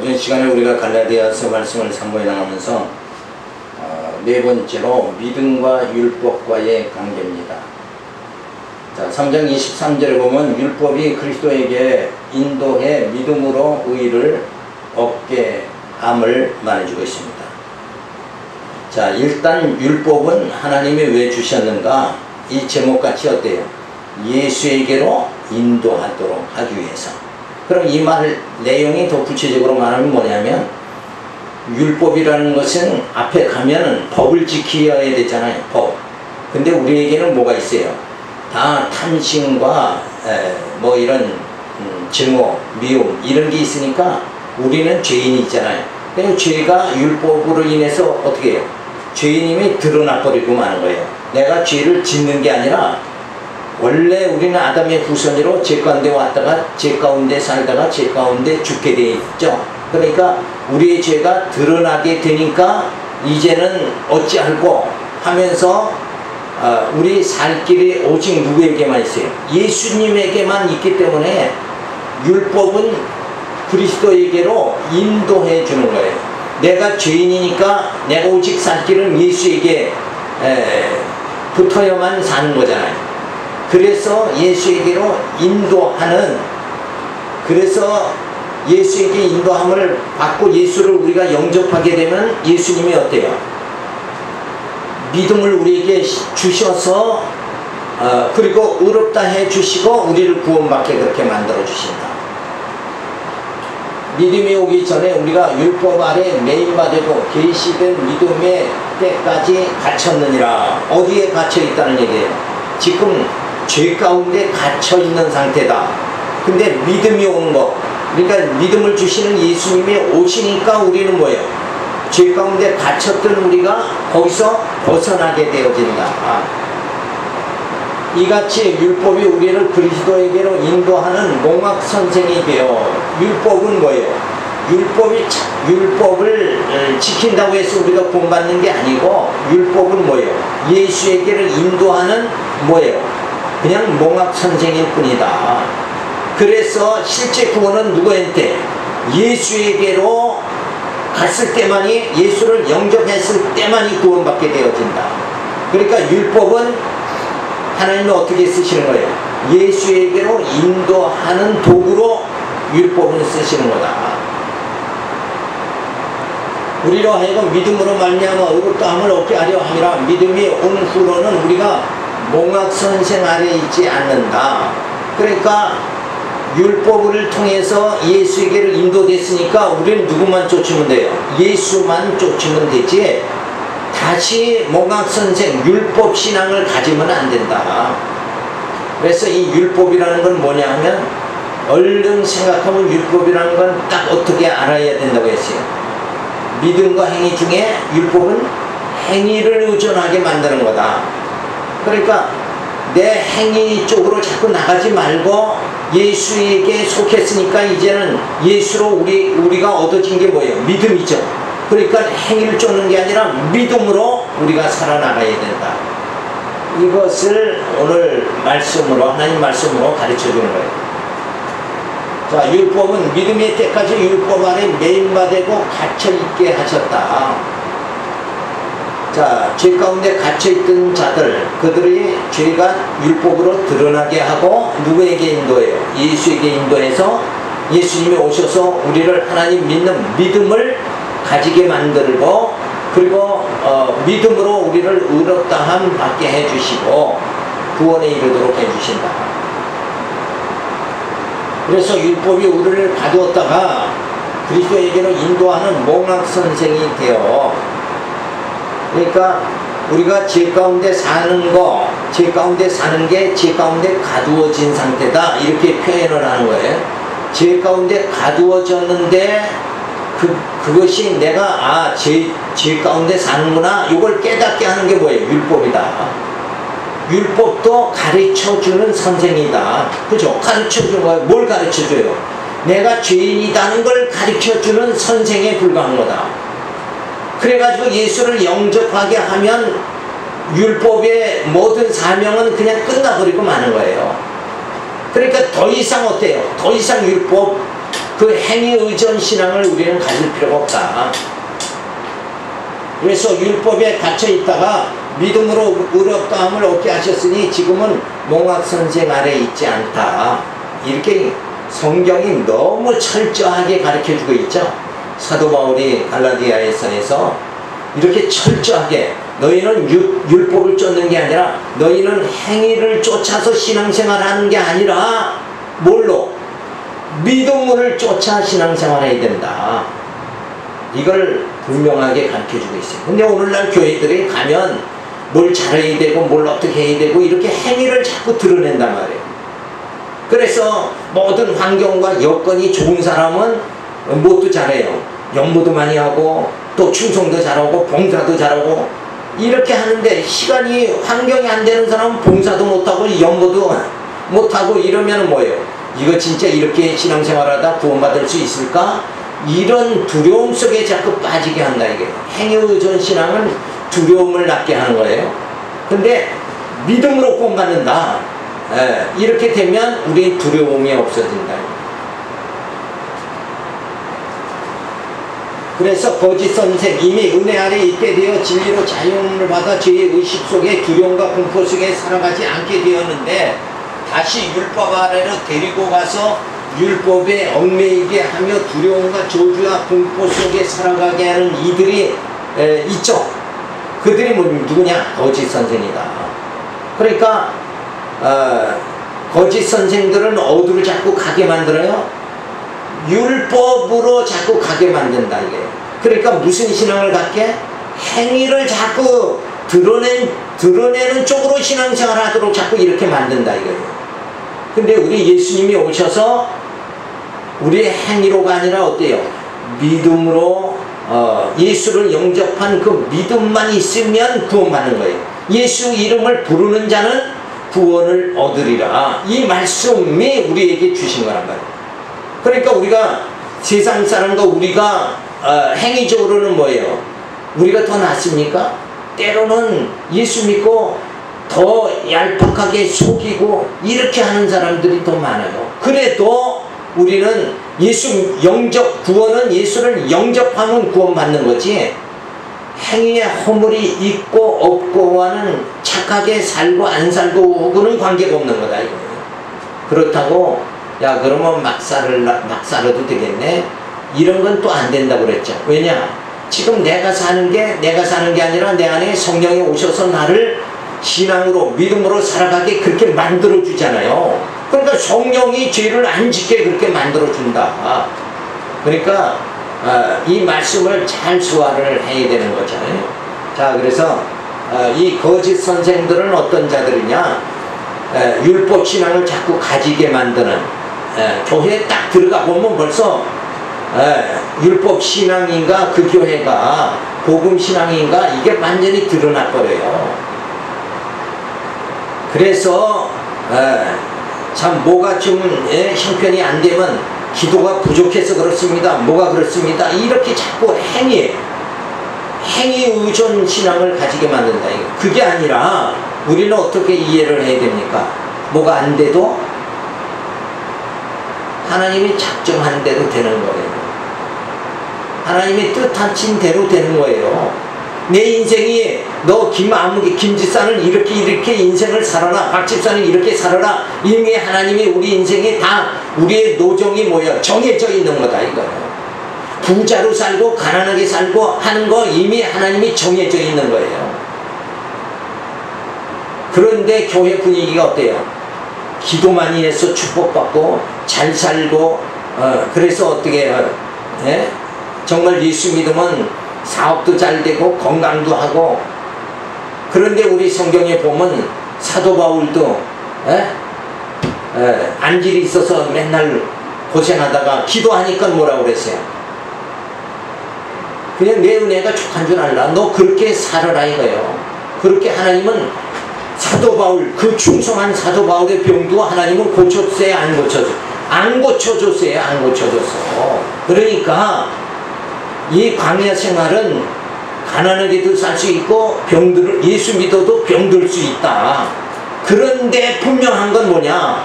오전 시간에 우리가 갈라디아서 말씀을 상고해 나가면서 네 번째로 믿음과 율법과의 관계입니다. 자, 3장 23절에 보면 율법이 그리스도에게 인도해 믿음으로 의를 얻게 함을 말해주고 있습니다. 자, 일단 율법은 하나님이 왜 주셨는가? 이 제목같이 어때요? 예수에게로 인도하도록 하기 위해서. 그럼 이 말 내용이 더 구체적으로 말하면 뭐냐면, 율법이라는 것은 앞에 가면은 법을 지켜야 되잖아요. 법. 근데 우리에게는 뭐가 있어요? 다 탐심과 뭐 이런 증오, 미움 이런 게 있으니까 우리는 죄인이 있잖아요. 근데 죄가 율법으로 인해서 어떻게 해요? 죄인임이 드러나버리고 마는 거예요. 내가 죄를 짓는 게 아니라 원래 우리는 아담의 후손으로 죄 가운데 왔다가 죄 가운데 살다가 죄 가운데 죽게 되어 있죠. 그러니까 우리의 죄가 드러나게 되니까 이제는 어찌할꼬 하면서 우리 살 길이 오직 누구에게만 있어요? 예수님에게만 있기 때문에 율법은 그리스도에게로 인도해 주는 거예요. 내가 죄인이니까 내가 오직 살 길은 예수에게 붙어야만 사는 거잖아요. 그래서 예수에게로 인도하는, 그래서 예수에게 인도함을 받고 예수를 우리가 영접하게 되면 예수님이 어때요? 믿음을 우리에게 주셔서 그리고 의롭다 해 주시고 우리를 구원받게 그렇게 만들어 주신다. 믿음이 오기 전에 우리가 율법 아래 매임받고 계시된 믿음의 때까지 갇혔느니라. 어디에 갇혀 있다는 얘기예요? 지금 죄 가운데 갇혀 있는 상태다. 근데 믿음이 오는 거, 그러니까 믿음을 주시는 예수님이 오시니까 우리는 뭐예요? 죄 가운데 갇혔던 우리가 거기서 벗어나게 되어진다. 이같이 율법이 우리를 그리스도에게로 인도하는 몽학선생이 되어, 율법은 뭐예요? 율법을 지킨다고 해서 우리가 구원받는 게 아니고, 율법은 뭐예요? 예수에게를 인도하는 뭐예요? 그냥 몽학선생일 뿐이다. 그래서 실제 구원은 누구한테? 예수에게로 갔을 때만이, 예수를 영접했을 때만이 구원받게 되어진다. 그러니까 율법은 하나님이 어떻게 쓰시는 거예요? 예수에게로 인도하는 도구로 율법을 쓰시는 거다. 우리로 하여금 믿음으로 말미암아 의롭다함을 얻게 하려 함이라. 믿음이 온 후로는 우리가 몽학선생 아래 있지 않는다. 그러니까 율법을 통해서 예수에게를 인도됐으니까 우리는 누구만 쫓으면 돼요? 예수만 쫓으면 되지, 다시 몽학선생 율법 신앙을 가지면 안 된다. 그래서 이 율법이라는 건 뭐냐 하면, 얼른 생각하면 율법이라는 건 딱 어떻게 알아야 된다고 했어요? 믿음과 행위 중에 율법은 행위를 의존하게 만드는 거다. 그러니까 내 행위 쪽으로 자꾸 나가지 말고 예수에게 속했으니까 이제는 예수로 우리가 얻어진 게 뭐예요? 믿음이죠. 그러니까 행위를 쫓는 게 아니라 믿음으로 우리가 살아나가야 된다. 이것을 오늘 말씀으로, 하나님 말씀으로 가르쳐 주는 거예요. 자, 율법은 믿음의 때까지 율법 안에 매임받고 갇혀있게 하셨다. 자, 죄 가운데 갇혀있던 자들, 그들의 죄가 율법으로 드러나게 하고 누구에게 인도해요? 예수에게 인도해서 예수님이 오셔서 우리를 하나님 믿는 믿음을 가지게 만들고, 그리고 믿음으로 우리를 의롭다함 받게 해주시고 구원에 이르도록 해주신다. 그래서 율법이 우리를 가두었다가 그리스도에게로 인도하는 몽학선생이 되어, 그러니까 우리가 죄 가운데 사는 거, 죄 가운데 사는 게 죄 가운데 가두어진 상태다, 이렇게 표현을 하는 거예요. 죄 가운데 가두어졌는데 그것이 내가 죄 가운데 사는구나, 이걸 깨닫게 하는 게 뭐예요? 율법이다. 율법도 가르쳐주는 선생이다. 그죠? 가르쳐주는 거예요. 뭘 가르쳐줘요? 내가 죄인이라는 걸 가르쳐주는 선생에 불과한 거다. 그래가지고 예수를 영접하게 하면 율법의 모든 사명은 그냥 끝나버리고 마는 거예요. 그러니까 더 이상 어때요? 더 이상 율법 그 행위 의존 신앙을 우리는 가질 필요가 없다. 그래서 율법에 갇혀 있다가 믿음으로 의롭다함을 얻게 하셨으니 지금은 몽학선생 아래 있지 않다. 이렇게 성경이 너무 철저하게 가르쳐주고 있죠. 사도 바울이 갈라디아에서 이렇게 철저하게 너희는 율법을 쫓는 게 아니라 너희는 행위를 쫓아서 신앙생활하는 게 아니라 뭘로? 믿음을 쫓아 신앙생활해야 된다. 이걸 분명하게 가르쳐주고 있어요. 근데 오늘날 교회들이 가면 뭘 잘해야 되고 뭘 어떻게 해야 되고 이렇게 행위를 자꾸 드러낸단 말이에요. 그래서 모든 환경과 여건이 좋은 사람은 무엇도 잘해요. 연무도 많이 하고 또 충성도 잘하고 봉사도 잘하고 이렇게 하는데 시간이 환경이 안 되는 사람은 봉사도 못하고 연무도 못하고 이러면 뭐예요? 이거 진짜 이렇게 신앙생활하다 구원받을 수 있을까? 이런 두려움 속에 자꾸 빠지게 한다 이게. 행위의존 신앙은 두려움을 낳게 하는 거예요. 근데 믿음으로 구원받는다. 이렇게 되면 우리 두려움이 없어진다. 그래서 거짓 선생 이미 은혜 아래 있게 되어 진리로 자유를 받아 죄의 의식 속에 두려움과 공포 속에 살아가지 않게 되었는데 다시 율법 아래로 데리고 가서 율법에 얽매이게 하며 두려움과 저주와 공포 속에 살아가게 하는 이들이 있죠. 그들이 누구냐? 거짓 선생이다. 그러니까 거짓 선생들은 어디로 자꾸 가게 만들어요? 율법으로 자꾸 가게 만든다 이게. 그러니까 무슨 신앙을 갖게? 행위를 자꾸 드러내는 쪽으로 신앙생활 하도록 자꾸 이렇게 만든다 이거예요. 근데 우리 예수님이 오셔서 우리의 행위로가 아니라 어때요? 믿음으로 예수를 영접한 그 믿음만 있으면 구원받는 거예요. 예수 이름을 부르는 자는 구원을 얻으리라. 이 말씀이 우리에게 주신 거란 말이에요. 그러니까 우리가 세상 사람과 우리가 행위적으로는 뭐예요? 우리가 더 낫습니까? 때로는 예수 믿고 더 얄팍하게 속이고 이렇게 하는 사람들이 더 많아요. 그래도 우리는 구원은 예수를 영접하면 구원받는 거지 행위에 허물이 있고 없고와는 착하게 살고 안 살고는 관계가 없는 거다 이거예요. 그렇다고 야 그러면 막 살아도 되겠네 이런 건 또 안 된다고 그랬죠. 왜냐? 지금 내가 사는 게 아니라 내 안에 성령이 오셔서 나를 신앙으로 믿음으로 살아가게 그렇게 만들어 주잖아요. 그러니까 성령이 죄를 안 짓게 그렇게 만들어 준다. 그러니까 이 말씀을 잘 소화를 해야 되는 거잖아요. 자, 그래서 이 거짓 선생들은 어떤 자들이냐? 율법 신앙을 자꾸 가지게 만드는 교회에 딱 들어가 보면 벌써 율법 신앙인가 그 교회가 복음 신앙인가 이게 완전히 드러나 버려요. 그래서 참 뭐가 좀 형편이 안 되면 기도가 부족해서 그렇습니다. 뭐가 그렇습니다. 이렇게 자꾸 행위 의존 신앙을 가지게 만든다. 그게 아니라 우리는 어떻게 이해를 해야 됩니까? 뭐가 안 돼도 하나님이 작정한 대로 되는 거예요. 하나님이 뜻하신 대로 되는 거예요. 내 인생이 너 김집사는 이렇게 인생을 살아라, 박집사는 이렇게 살아라. 이미 하나님이 우리 인생이 다 우리의 노정이 뭐야? 정해져 있는 거다 이거예요. 부자로 살고 가난하게 살고 하는 거 이미 하나님이 정해져 있는 거예요. 그런데 교회 분위기가 어때요? 기도 많이 해서 축복받고 잘 살고 그래서 어떻게 정말 예수 믿으면 사업도 잘 되고 건강도 하고. 그런데 우리 성경에 보면 사도 바울도 안질이 있어서 맨날 고생하다가 기도하니까 뭐라고 그랬어요? 그냥 내 은혜가 족한 줄 알라. 너 그렇게 살아라 이거예요. 그렇게 하나님은 사도 바울, 그 충성한 사도 바울의 병도 하나님은 고쳤어요? 안 고쳐줬어요? 안 고쳐줬어요? 안 고쳐줬어. 그러니까 이 광야 생활은 가난하게도 살 수 있고 예수 믿어도 병들 수 있다. 그런데 분명한 건 뭐냐?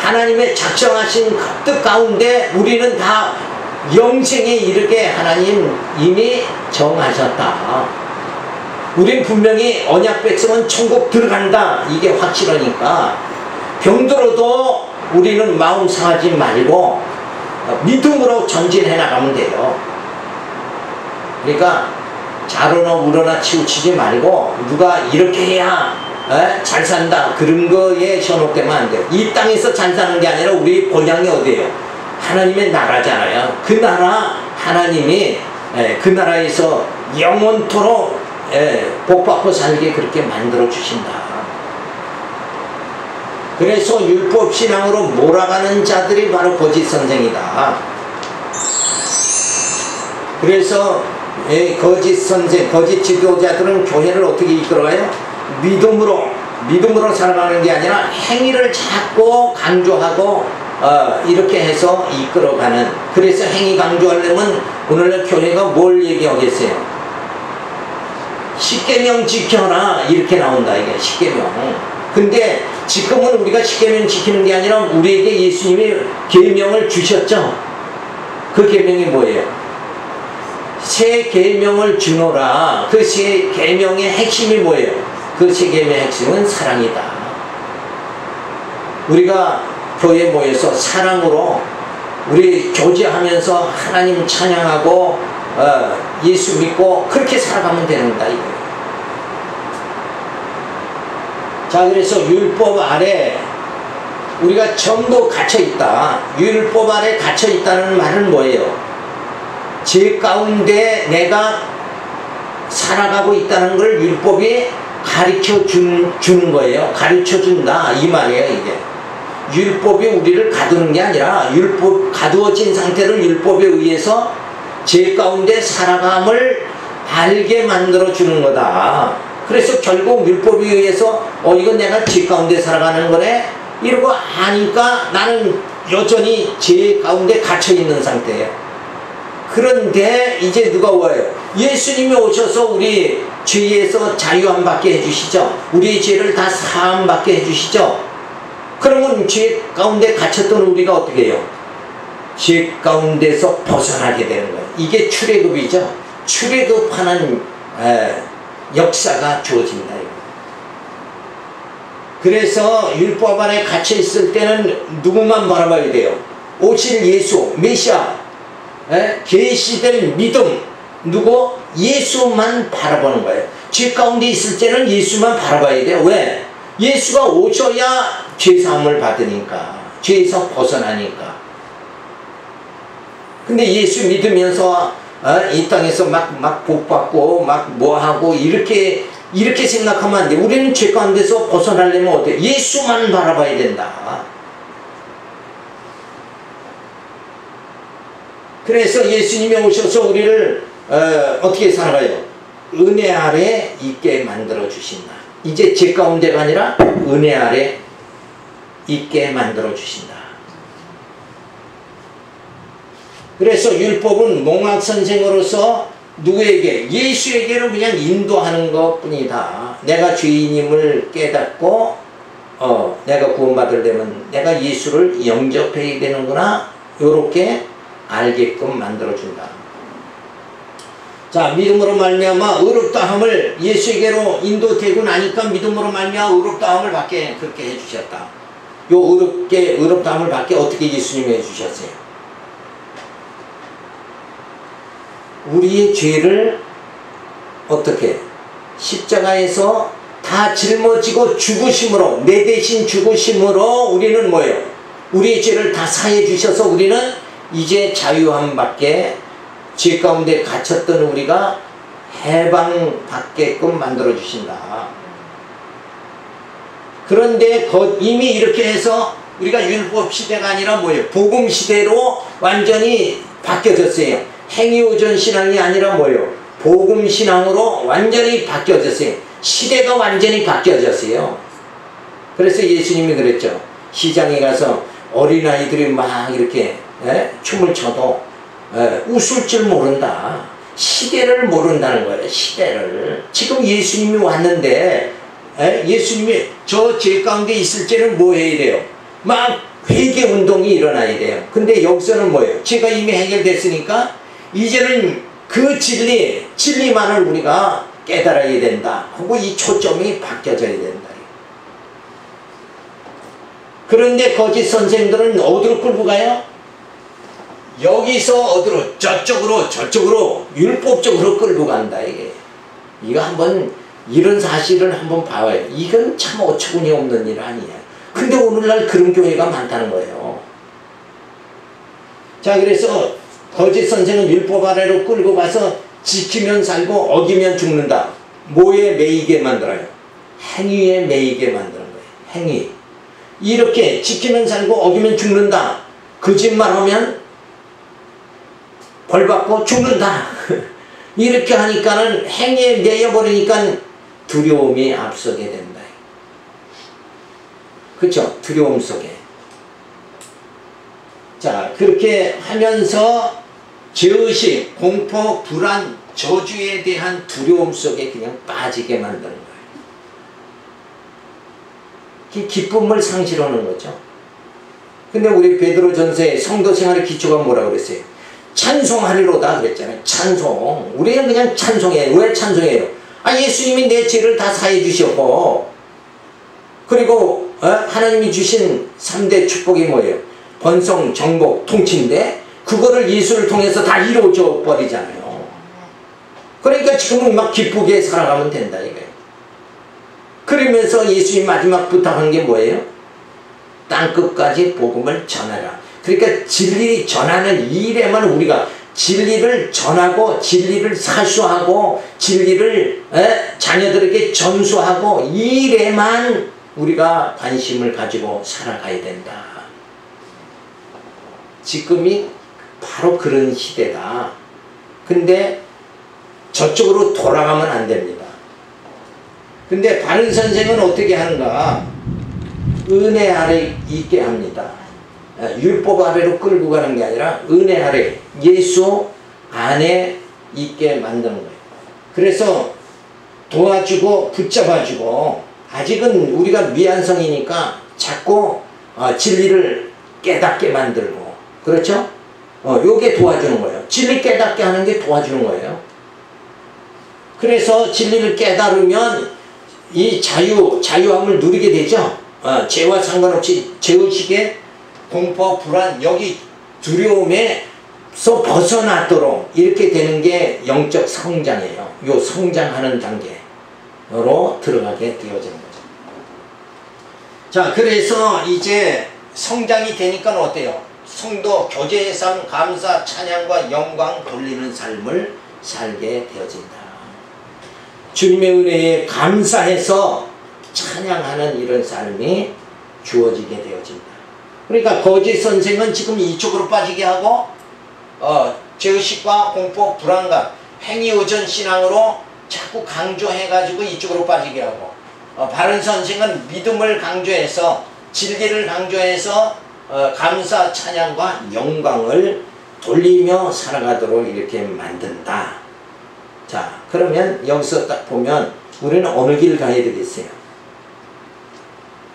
하나님의 작정하신 뜻 가운데 우리는 다 영생에 이르게 하나님 이미 정하셨다. 우린 분명히 언약 백성은 천국 들어간다, 이게 확실하니까 병들어도 우리는 마음 상하지 말고 믿음으로 전진해 나가면 돼요. 그러니까 자로나 우러나 치우치지 말고 누가 이렇게 해야 잘 산다 그런 거에 현혹되면 안 돼요. 이 땅에서 잘 사는 게 아니라 우리 본향이 어디예요? 하나님의 나라잖아요. 그 나라 하나님이 그 나라에서 영원토록 복받고 살게 그렇게 만들어 주신다. 그래서 율법신앙으로 몰아가는 자들이 바로 거짓 선생이다. 그래서 거짓 선생, 거짓 지도자들은 교회를 어떻게 이끌어가요? 믿음으로 살아가는 게 아니라 행위를 자꾸 강조하고 이렇게 해서 이끌어가는. 그래서 행위 강조하려면 오늘날 교회가 뭘 얘기하겠어요? 십계명 지켜라 이렇게 나온다. 이게 십계명. 근데 지금은 우리가 십계명 지키는 게 아니라 우리에게 예수님이 계명을 주셨죠. 그 계명이 뭐예요? 새 계명을 주노라. 그 새 계명의 핵심이 뭐예요? 그 새 계명의 핵심은 사랑이다. 우리가 교회에 모여서 사랑으로 우리 교제하면서 하나님 찬양하고 예수 믿고 그렇게 살아가면 되는다 이거예요. 자, 그래서 율법 아래 우리가 전부 갇혀있다. 율법 아래 갇혀있다는 말은 뭐예요? 제 가운데 내가 살아가고 있다는 걸 율법이 가르쳐 주는 거예요. 가르쳐 준다 이 말이에요. 이게 율법이 우리를 가두는 게 아니라 율법 가두어진 상태를 율법에 의해서 제 가운데 살아감을 알게 만들어 주는 거다. 그래서 결국 율법에 의해서 이건 내가 제 가운데 살아가는 거네 이러고 아니까 나는 여전히 제 가운데 갇혀 있는 상태예요. 그런데 이제 누가 와요? 예수님이 오셔서 우리 죄에서 자유함 받게 해주시죠. 우리의 죄를 다 사함 받게 해주시죠. 그러면 죄 가운데 갇혔던 우리가 어떻게 해요? 죄 가운데서 벗어나게 되는 거예요. 이게 출애굽이죠. 출애굽하는 역사가 주어진다. 그래서 율법 안에 갇혀 있을 때는 누구만 바라봐야 돼요? 오실 예수, 메시아, 계시될 믿음, 누구? 예수만 바라보는 거예요. 죄 가운데 있을 때는 예수만 바라봐야 돼요. 왜? 예수가 오셔야 죄사함을 받으니까, 죄에서 벗어나니까. 근데 예수 믿으면서 이 땅에서 막 복받고 막 뭐하고 이렇게 생각하면 안 돼. 우리는 죄 가운데서 벗어나려면 어때? 예수만 바라봐야 된다. 그래서 예수님이 오셔서 우리를 어떻게 살아가요? 은혜 아래 있게 만들어 주신다. 이제 죄 가운데가 아니라 은혜 아래 있게 만들어 주신다. 그래서 율법은 몽학 선생으로서 누구에게? 예수에게로 그냥 인도하는 것 뿐이다. 내가 죄인임을 깨닫고 내가 구원받으려면 내가 예수를 영접해야 되는구나, 요렇게 알게끔 만들어준다. 자, 믿음으로 말미암아 의롭다함을 예수에게로 인도되고 나니까 믿음으로 말미암아 의롭다함을 받게 그렇게 해주셨다. 요 의롭다함을 받게 어떻게 예수님이 해주셨어요? 우리의 죄를 어떻게 십자가에서 다 짊어지고 죽으심으로, 내 대신 죽으심으로 우리는 뭐예요? 우리의 죄를 다 사해 주셔서 우리는 이제 자유함 받게, 죄 가운데 갇혔던 우리가 해방받게끔 만들어 주신다. 그런데 이미 이렇게 해서 우리가 율법 시대가 아니라 뭐예요? 복음 시대로 완전히 바뀌어졌어요. 행위우전 신앙이 아니라 뭐예요? 복음 신앙으로 완전히 바뀌어졌어요. 시대가 완전히 바뀌어졌어요. 그래서 예수님이 그랬죠. 시장에 가서 어린아이들이 막 이렇게 춤을 춰도 웃을 줄 모른다. 시대를 모른다는 거예요. 시대를. 지금 예수님이 왔는데 예수님이 저 죄 가운데 있을 때는 뭐 해야 돼요? 막 회개 운동이 일어나야 돼요. 근데 여기서는 뭐예요? 죄가 이미 해결됐으니까 이제는 그 진리만을 우리가 깨달아야 된다 하고 이 초점이 바뀌어져야 된다. 그런데 거짓 선생들은 어디로 끌고 가요? 여기서 어디로? 저쪽으로 율법적으로 끌고 간다. 이거 한번 이런 사실을 한번 봐요. 이건 참 어처구니 없는 일 아니에요. 근데 오늘날 그런 교회가 많다는 거예요. 자, 그래서 거짓 선생은 율법 아래로 끌고 가서 지키면 살고 어기면 죽는다. 뭐에 매이게 만들어요? 행위에 매이게 만드는 거예요. 행위. 이렇게 지키면 살고 어기면 죽는다. 거짓말하면 벌받고 죽는다. 이렇게 하니까는 행위에 매여버리니까 두려움이 앞서게 된다. 그렇죠? 두려움 속에. 자, 그렇게 하면서 죄의식, 공포, 불안, 저주에 대한 두려움 속에 그냥 빠지게 만드는 거예요. 기쁨을 상실하는 거죠. 근데 우리 베드로전서에 성도 생활의 기초가 뭐라고 그랬어요? 찬송하리로다 그랬잖아요. 찬송. 우리는 그냥 찬송해요. 왜 찬송해요? 예수님이 내 죄를 다 사해 주셨고, 그리고 하나님이 주신 3대 축복이 뭐예요? 번성, 정복, 통치인데 그거를 예수를 통해서 다 이루어져 버리잖아요. 그러니까 지금은 막 기쁘게 살아가면 된다 이거예요. 그러면서 예수님 마지막 부탁한 게 뭐예요? 땅끝까지 복음을 전하라. 그러니까 진리 전하는 일에만 우리가 진리를 전하고 진리를 사수하고 진리를 자녀들에게 전수하고 이 일에만 우리가 관심을 가지고 살아가야 된다. 지금이 바로 그런 시대다. 근데 저쪽으로 돌아가면 안 됩니다. 근데 바른 선생은 어떻게 하는가? 은혜 아래 있게 합니다. 율법 아래로 끌고 가는 게 아니라 은혜 아래, 예수 안에 있게 만드는 거예요. 그래서 도와주고 붙잡아주고, 아직은 우리가 미완성이니까 자꾸 진리를 깨닫게 만들고, 그렇죠? 요게 도와주는 거예요. 진리 깨닫게 하는 게 도와주는 거예요. 그래서 진리를 깨달으면 이 자유함을 누리게 되죠. 죄와 상관없이 죄의식에 공포, 불안, 여기 두려움에서 벗어나도록 이렇게 되는 게 영적 성장이에요. 요 성장하는 단계로 들어가게 되어지는 거죠. 자, 그래서 이제 성장이 되니까 어때요? 성도 교제의 삶, 감사, 찬양과 영광 돌리는 삶을 살게 되어진다. 주님의 은혜에 감사해서 찬양하는 이런 삶이 주어지게 되어진다. 그러니까 거짓 선생은 지금 이쪽으로 빠지게 하고 죄의식과 공포, 불안감, 행위의존 신앙으로 자꾸 강조해가지고 이쪽으로 빠지게 하고, 바른 선생은 믿음을 강조해서 진리를 강조해서 감사, 찬양과 영광을 돌리며 살아가도록 이렇게 만든다. 자, 그러면 여기서 딱 보면 우리는 어느 길 가야 되겠어요?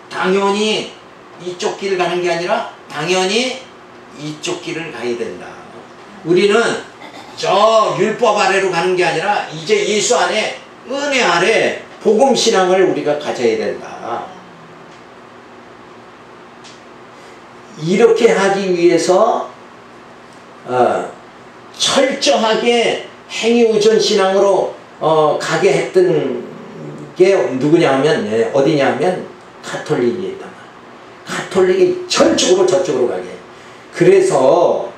당연히 이쪽 길을 가는 게 아니라 당연히 이쪽 길을 가야 된다. 우리는 저 율법 아래로 가는 게 아니라 이제 예수 안에, 은혜 아래 복음 신앙을 우리가 가져야 된다. 이렇게 하기 위해서 철저하게 행위의존 신앙으로 가게 했던 게 누구냐 하면, 어디냐 하면 가톨릭이었단 말이에요. 가톨릭이 전적으로 저쪽으로 가게. 그래서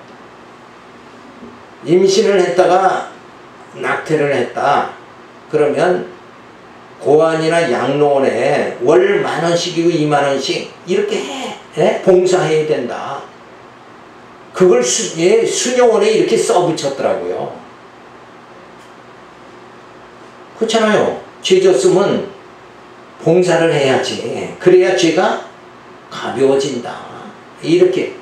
임신을 했다가 낙태를 했다. 그러면 고아원이나 양로원에 월 10,000원씩이고 20,000원씩 이렇게 봉사해야 된다. 그걸 수녀원에 이렇게 써붙였더라고요. 그렇잖아요. 죄 졌으면 봉사를 해야지. 그래야 죄가 가벼워진다. 이렇게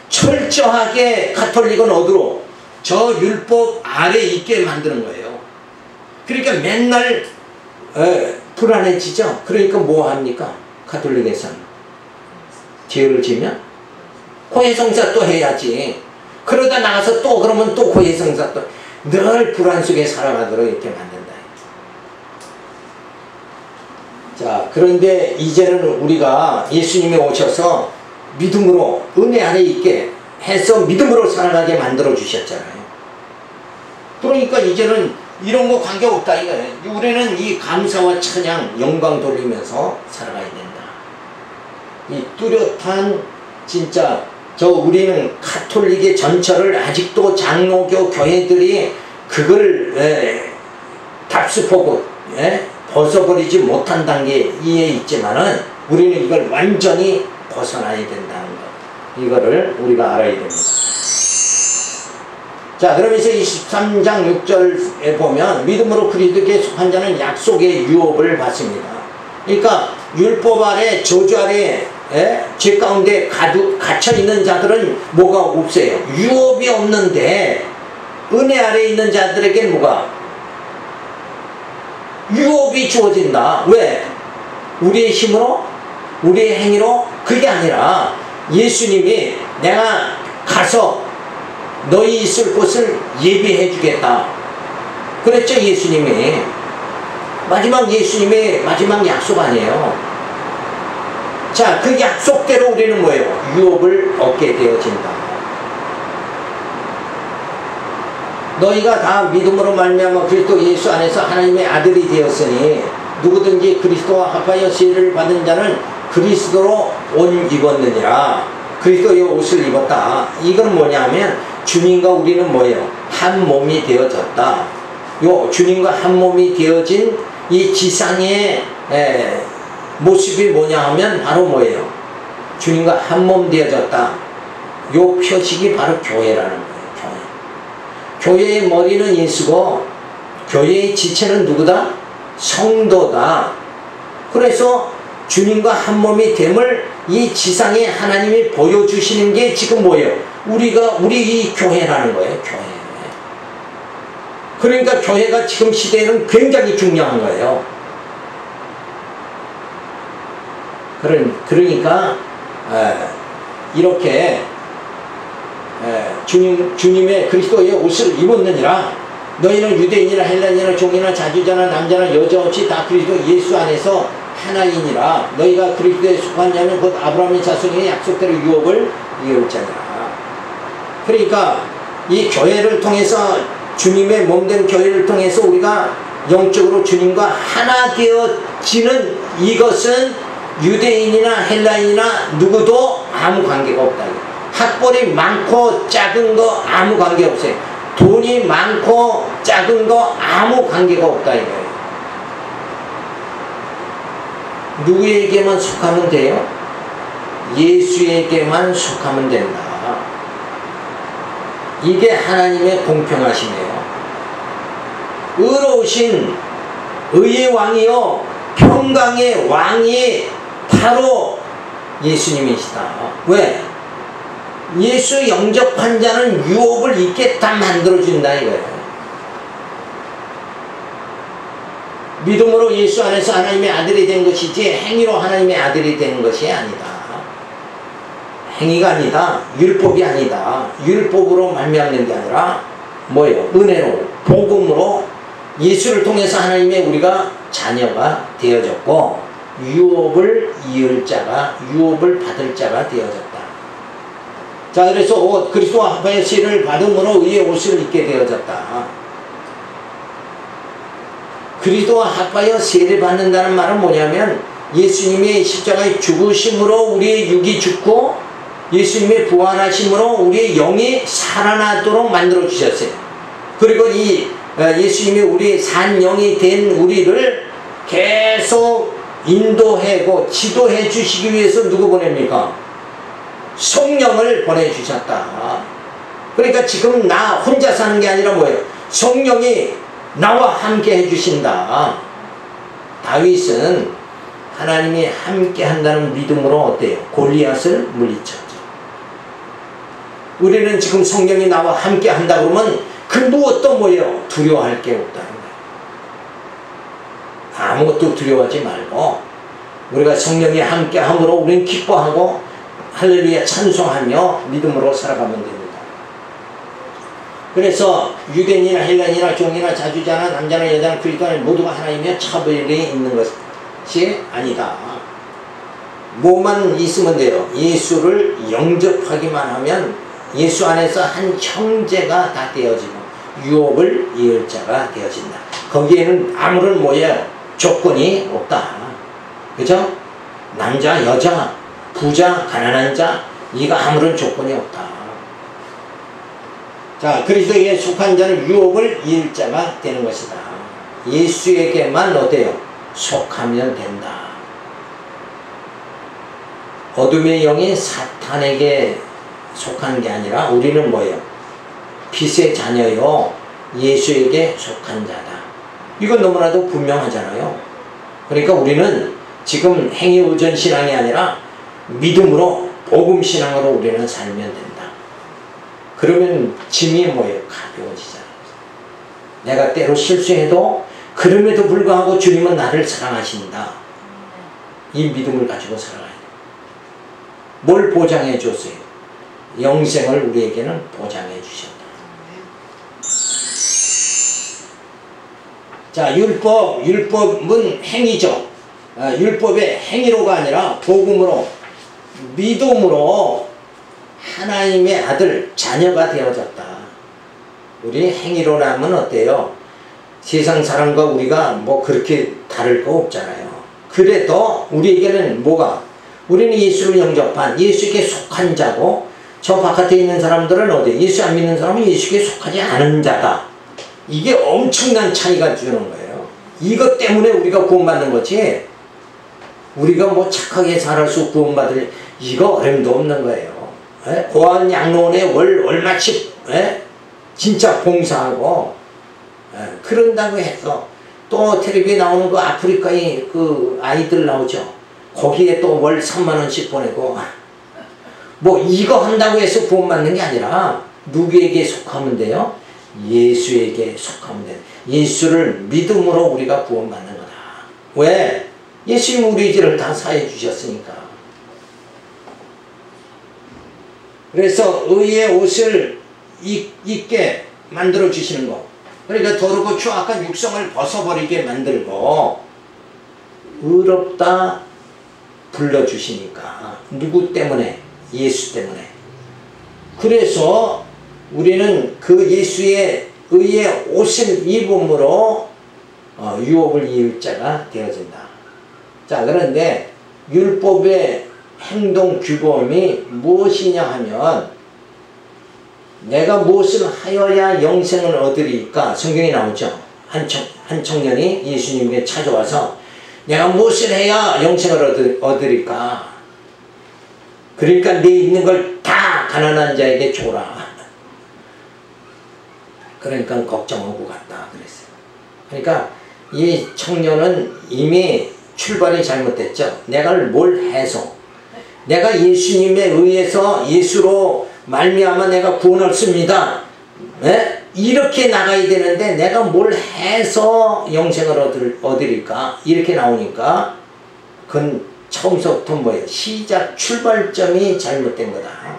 철저하게 가톨릭은 어디로? 저 율법 아래 있게 만드는 거예요. 그러니까 맨날 불안해지죠. 그러니까 뭐 합니까? 가톨릭에서는 죄를 지면 고해성사 또 해야지. 그러다 나가서 또 그러면 또 고해성사 또 늘 불안 속에 살아가도록 이렇게 만든다. 자, 그런데 이제는 우리가 예수님이 오셔서 믿음으로 은혜 안에 있게 해서 믿음으로 살아가게 만들어 주셨잖아요. 그러니까 이제는 이런 거 관계없다 이거예요. 우리는 이 감사와 찬양, 영광 돌리면서 살아가야 된다. 이 뚜렷한 진짜 우리는 가톨릭의 전철을 아직도 장로교 교회들이 그걸 답습하고 벗어버리지 못한 단계에 있지만은 우리는 이걸 완전히 벗어나야 된다는 것. 이거를 우리가 알아야 됩니다. 자, 그러면서 23장 6절에 보면 믿음으로 그리스도께 속한 자는 약속의 유업을 받습니다. 그러니까 율법 아래 저주 아래 죄 가운데 갇혀있는 자들은 뭐가 없어요. 유업이 없는데 은혜 아래 있는 자들에게 뭐가? 유업이 주어진다. 왜? 우리의 힘으로? 우리의 행위로? 그게 아니라 예수님이 내가 가서 너희 있을 곳을 예비해 주겠다. 그랬죠, 예수님이. 예수님의 마지막 약속 아니에요. 자, 그 약속대로 우리는 뭐예요? 유업을 얻게 되어진다. 너희가 다 믿음으로 말미암아 그리스도 예수 안에서 하나님의 아들이 되었으니 누구든지 그리스도와 합하여 세례를 받은 자는 그리스도로 옷 입었느니라. 그리스도의 옷을 입었다. 이건 뭐냐면 주님과 우리는 뭐예요? 한 몸이 되어졌다. 요 주님과 한 몸이 되어진 이 지상의 모습이 뭐냐 하면 바로 뭐예요? 주님과 한 몸 되어졌다. 요 표식이 바로 교회라는 거예요. 교회의 머리는 예수고 교회의 지체는 누구다? 성도다. 그래서 주님과 한 몸이 됨을 이 지상에 하나님이 보여주시는 게 지금 뭐예요? 우리 이 교회라는 거예요. 교회. 그러니까 교회가 지금 시대에는 굉장히 중요한 거예요. 그러니까 이렇게 주님의 그리스도의 옷을 입었느니라. 너희는 유대인이나 헬라인이나 종이나 자주자나 남자나 여자 없이 다 그리스도 예수 안에서 하나이니라. 너희가 그리스도에 속한 자는 곧 아브라함의 자손의 약속대로 유업을 이을 자니라. 그러니까 이 교회를 통해서 주님의 몸된 교회를 통해서 우리가 영적으로 주님과 하나 되어지는 이것은 유대인이나 헬라인이나 누구도 아무 관계가 없다. 학벌이 많고 작은 거 아무 관계 없어요. 돈이 많고 작은 거 아무 관계가 없다 이거예요. 누구에게만 속하면 돼요? 예수에게만 속하면 된다. 이게 하나님의 공평하심이에요. 의로우신 의의 왕이요 평강의 왕이 바로 예수님이시다. 왜? 예수 영접한 자는 유업을 있게 다 만들어준다 이거예요. 믿음으로 예수 안에서 하나님의 아들이 된 것이지 행위로 하나님의 아들이 되는 것이 아니다. 행위가 아니다. 율법이 아니다. 율법으로 말미암는 게 아니라 뭐예요? 은혜로 복음으로 예수를 통해서 하나님의 우리가 자녀가 되어졌고 유업을 이을 자가 유업을 받을 자가 되어졌다. 자, 그래서 그리스도와 합하여 세례를 받음으로 의의 옷을 입게 되어졌다. 그리스도와 합하여 세례 받는다는 말은 뭐냐면 예수님의 십자가의 죽으심으로 우리의 육이 죽고 예수님의 부활하심으로 우리의 영이 살아나도록 만들어 주셨어요. 그리고 이 예수님이 우리의 산 영이 된 우리를 계속 인도하고 지도해 주시기 위해서 누구 보냅니까? 성령을 보내주셨다. 그러니까 지금 나 혼자 사는 게 아니라 뭐예요? 성령이 나와 함께 해주신다. 다윗은 하나님이 함께 한다는 믿음으로 어때요? 골리앗을 물리쳤죠. 우리는 지금 성령이 나와 함께 한다 그러면 그 무엇도 뭐예요? 두려워할 게 없다는 거예요. 아무것도 두려워하지 말고 우리가 성령이 함께 함으로 우리는 기뻐하고 할렐루야 찬송하며 믿음으로 살아가면 됩니다. 그래서 유대인이나 헬라인이나 종이나 자주자나 남자나 여자나 그리스도인이 모두가 하나이며 차별이 있는 것이 아니다. 뭐만 있으면 돼요. 예수를 영접하기만 하면 예수 안에서 한 형제가 다 되어지고 유업을 이을 자가 되어진다. 거기에는 아무런 뭐예요? 조건이 없다. 그죠? 남자, 여자, 부자, 가난한 자, 이거 아무런 조건이 없다. 자, 그리스도에 속한 자는 유업을 이을 자가 되는 것이다. 예수에게만 어때요? 속하면 된다. 어둠의 영이 사탄에게 속한 게 아니라 우리는 뭐예요? 빛의 자녀요 예수에게 속한 자다. 이건 너무나도 분명하잖아요. 그러니까 우리는 지금 행위 의존 신앙이 아니라 믿음으로 복음 신앙으로 우리는 살면 된다. 그러면 짐이 뭐예요? 가벼워지잖아요. 내가 때로 실수해도 그럼에도 불구하고 주님은 나를 사랑하신다. 이 믿음을 가지고 살아가야 돼요. 뭘 보장해 줬어요? 영생을 우리에게는 보장해 주셨다. 자, 율법은 행위죠. 율법의 행위로가 아니라 복음으로, 믿음으로 하나님의 아들, 자녀가 되어졌다. 우리 행위로라면 어때요? 세상 사람과 우리가 뭐 그렇게 다를 거 없잖아요. 그래도 우리에게는 뭐가? 우리는 예수를 영접한, 예수에게 속한 자고, 저 바깥에 있는 사람들은 어디? 예수 안 믿는 사람은 예수에게 속하지 않은 자다. 이게 엄청난 차이가 주는 거예요. 이것 때문에 우리가 구원받는 거지, 우리가 뭐 착하게 살아서 구원받을 이거 어림도 없는 거예요. 고아원 양로원에 얼마씩 진짜 봉사하고 그런다고 해서 또 텔레비에 나오는 그 아프리카의 그 아이들 나오죠. 거기에 또 월 3만원씩 보내고 뭐 이거 한다고 해서 구원받는 게 아니라 누구에게 속하면 돼요? 예수에게 속하면 돼요. 예수를 믿음으로 우리가 구원받는 거다. 왜? 예수님이 우리 죄를 다 사해 주셨으니까. 그래서 의의 옷을 입게 만들어 주시는 거. 그러니까 더럽고 추악한 육성을 벗어버리게 만들고 의롭다 불러주시니까. 누구 때문에? 예수 때문에. 그래서 우리는 그 예수의 의의 옷을 입음으로 유업을 이을 자가 되어진다. 자, 그런데 율법의 행동 규범이 무엇이냐 하면 내가 무엇을 하여야 영생을 얻으리까? 성경에 나오죠. 한 청년이 예수님께 찾아와서 내가 무엇을 해야 영생을 얻으리까? 그러니까 내 있는 걸 다 가난한 자에게 줘라. 그러니까 걱정하고 갔다 그랬어요. 그러니까 이 청년은 이미 출발이 잘못됐죠. 내가 뭘 해서 내가 예수님에 의해서 예수로 말미암아 내가 구원을 얻습니다. 이렇게 나가야 되는데 내가 뭘 해서 영생을 얻으릴까? 이렇게 나오니까 그건 처음부터 뭐예요? 시작 출발점이 잘못된 거다.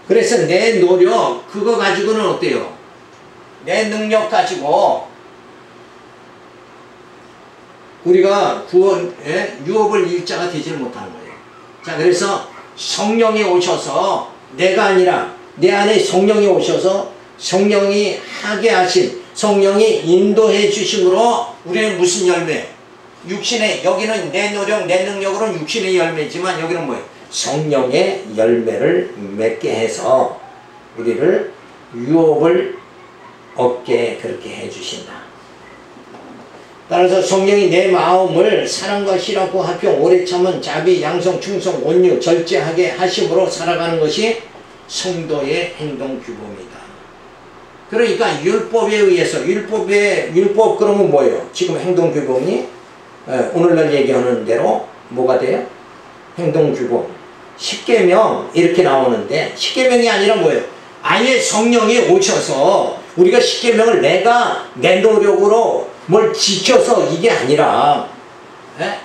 그래서 내 노력 그거 가지고는 어때요? 내 능력 가지고 우리가 유업을 일자가 되지를 못하는 거예요. 자, 그래서 성령이 오셔서 내가 아니라 내 안에 성령이 오셔서 성령이 하게 하신 성령이 인도해 주심으로 우리는 무슨 열매? 육신의, 여기는 내 노력 내 능력으로는 육신의 열매지만 여기는 뭐예요? 성령의 열매를 맺게 해서 우리를 유업을 얻게 그렇게 해주신다. 따라서 성령이 내 마음을 사랑과 희락과 화평 오래 참은 자비 양성 충성 온유 절제하게 하심으로 살아가는 것이 성도의 행동 규범이다. 그러니까 율법에 의해서 율법 그러면 뭐예요? 지금 행동 규범이 오늘날 얘기하는 대로 뭐가 돼요? 행동 규범 10계명 이렇게 나오는데 10계명이 아니라 뭐예요? 아예 성령이 오셔서 우리가 10계명을 내가 내 노력으로 뭘 지켜서 이게 아니라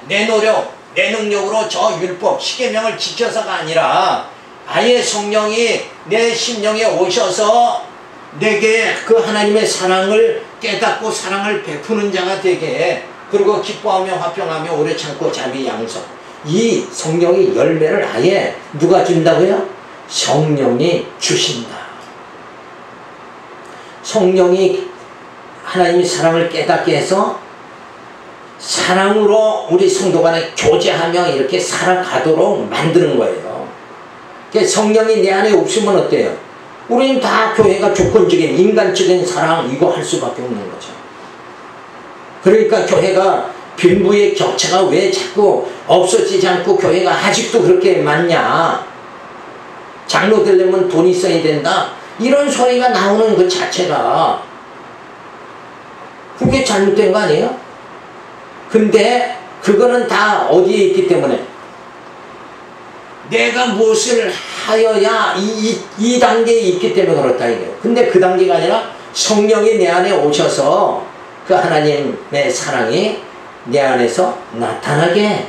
내 노력 내 능력으로 저 율법 십계명을 지켜서가 아니라 아예 성령이 내 심령에 오셔서 내게 그 하나님의 사랑을 깨닫고 사랑을 베푸는 자가 되게, 그리고 기뻐하며 화평하며 오래 참고 자비 양성, 이 성령의 열매를 아예 누가 준다고요? 성령이 주신다. 성령이 하나님의 사랑을 깨닫게 해서 사랑으로 우리 성도 간에 교제하며 이렇게 살아가도록 만드는 거예요. 성령이 내 안에 없으면 어때요? 우리는 다 교회가 조건적인 인간적인 사랑 이거 할 수밖에 없는 거죠. 그러니까 교회가 빈부의 격차가 왜 자꾸 없어지지 않고 교회가 아직도 그렇게 많냐, 장로 되려면 돈이 있어야 된다, 이런 소리가 나오는 그 자체가 그게 잘못된 거 아니에요? 근데 그거는 다 어디에 있기 때문에, 내가 무엇을 하여야 이 단계에 있기 때문에 그렇다 이거예요. 근데 그 단계가 아니라 성령이 내 안에 오셔서 그 하나님의 사랑이 내 안에서 나타나게,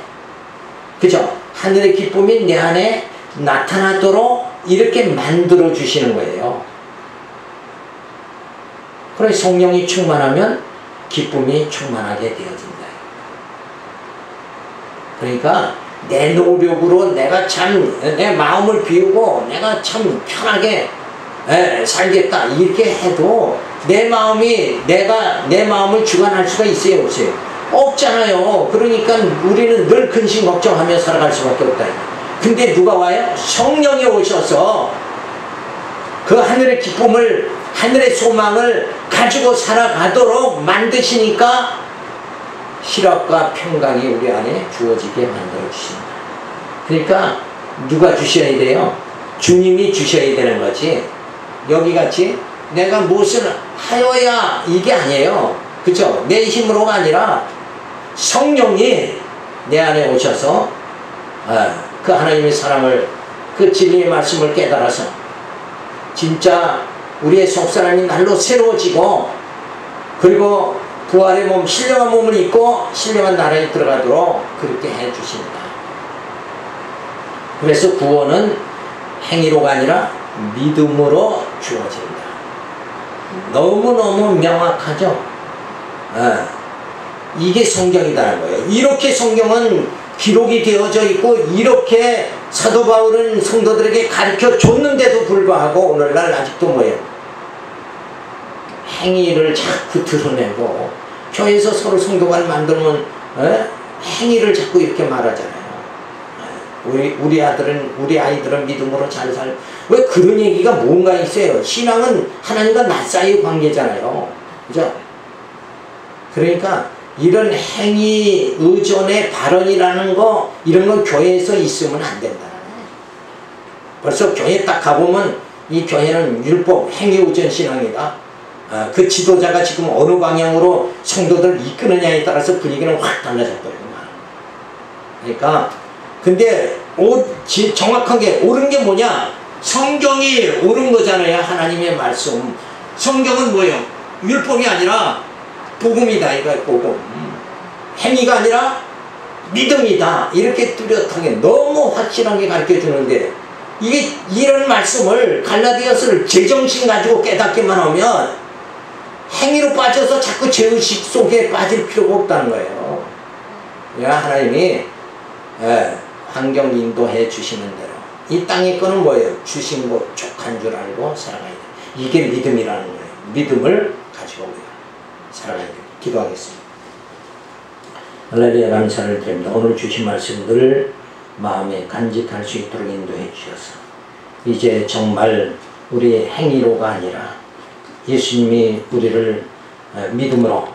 그죠? 하늘의 기쁨이 내 안에 나타나도록 이렇게 만들어 주시는 거예요. 그래서 성령이 충만하면 기쁨이 충만하게 되어진다. 그러니까 내 노력으로 내가 참 내 마음을 비우고 내가 참 편하게 살겠다 이렇게 해도 내 마음이 내 마음을 주관할 수가 있어요, 없어요? 없잖아요. 그러니까 우리는 늘 근심 걱정하며 살아갈 수밖에 없다. 근데 누가 와요? 성령이 오셔서 그 하늘의 기쁨을, 하늘의 소망을 가지고 살아가도록 만드시니까 희락과 평강이 우리 안에 주어지게 만들어 주신다. 그러니까 누가 주셔야 돼요? 주님이 주셔야 되는 거지. 여기같이 내가 무엇을 하여야 이게 아니에요. 그죠? 내 힘으로가 아니라 성령이 내 안에 오셔서 그 하나님의 사랑을, 그 진리의 말씀을 깨달아서 진짜 우리의 속사람이 날로 새로워지고, 그리고 부활의 몸, 신령한 몸을 입고 신령한 나라에 들어가도록 그렇게 해주신다. 그래서 구원은 행위로가 아니라 믿음으로 주어진다. 너무너무 명확하죠? 이게 성경이라는 거예요. 이렇게 성경은 기록이 되어져 있고 이렇게 사도 바울은 성도들에게 가르쳐 줬는데도 불구하고 오늘날 아직도 뭐예요? 행위를 자꾸 드러내고, 교회에서 서로 성도관을 만들면 행위를 자꾸 이렇게 말하잖아요. 우리 아이들은 믿음으로 잘 살. 왜 그런 얘기가 뭔가 있어요? 신앙은 하나님과 나 사이의 관계잖아요. 그죠? 그러니까 이런 행위 의존의 발언이라는 거, 이런 건 교회에서 있으면 안 된다. 벌써 교회 딱 가보면 이 교회는 율법 행위 의존 신앙이다. 그 지도자가 지금 어느 방향으로 성도들을 이끄느냐에 따라서 분위기는 확 달라져 버리고. 그러니까 근데 정확한 게 옳은 게 뭐냐? 성경이 옳은 거잖아요. 하나님의 말씀. 성경은 뭐예요? 율법이 아니라 복음이다. 이거 복음. 행위가 아니라 믿음이다. 이렇게 뚜렷하게 너무 확실하게 가르쳐 주는데, 이게 이런 말씀을 갈라디아서를 제정신 가지고 깨닫기만 하면 행위로 빠져서 자꾸 죄의식 속에 빠질 필요가 없다는 거예요. 하나님이 환경 인도해 주시는 대로 이 땅의 거는 뭐예요? 주신 거 족한 줄 알고 살아가야 돼. 이게 믿음이라는 거예요. 믿음을 가지고 우리가 살아가야 돼. 기도하겠습니다. 할렐루야, 감사를 드립니다. 오늘 주신 말씀들을 마음에 간직할 수 있도록 인도해 주셔서 이제 정말 우리의 행위로가 아니라 예수님이 우리를 믿음으로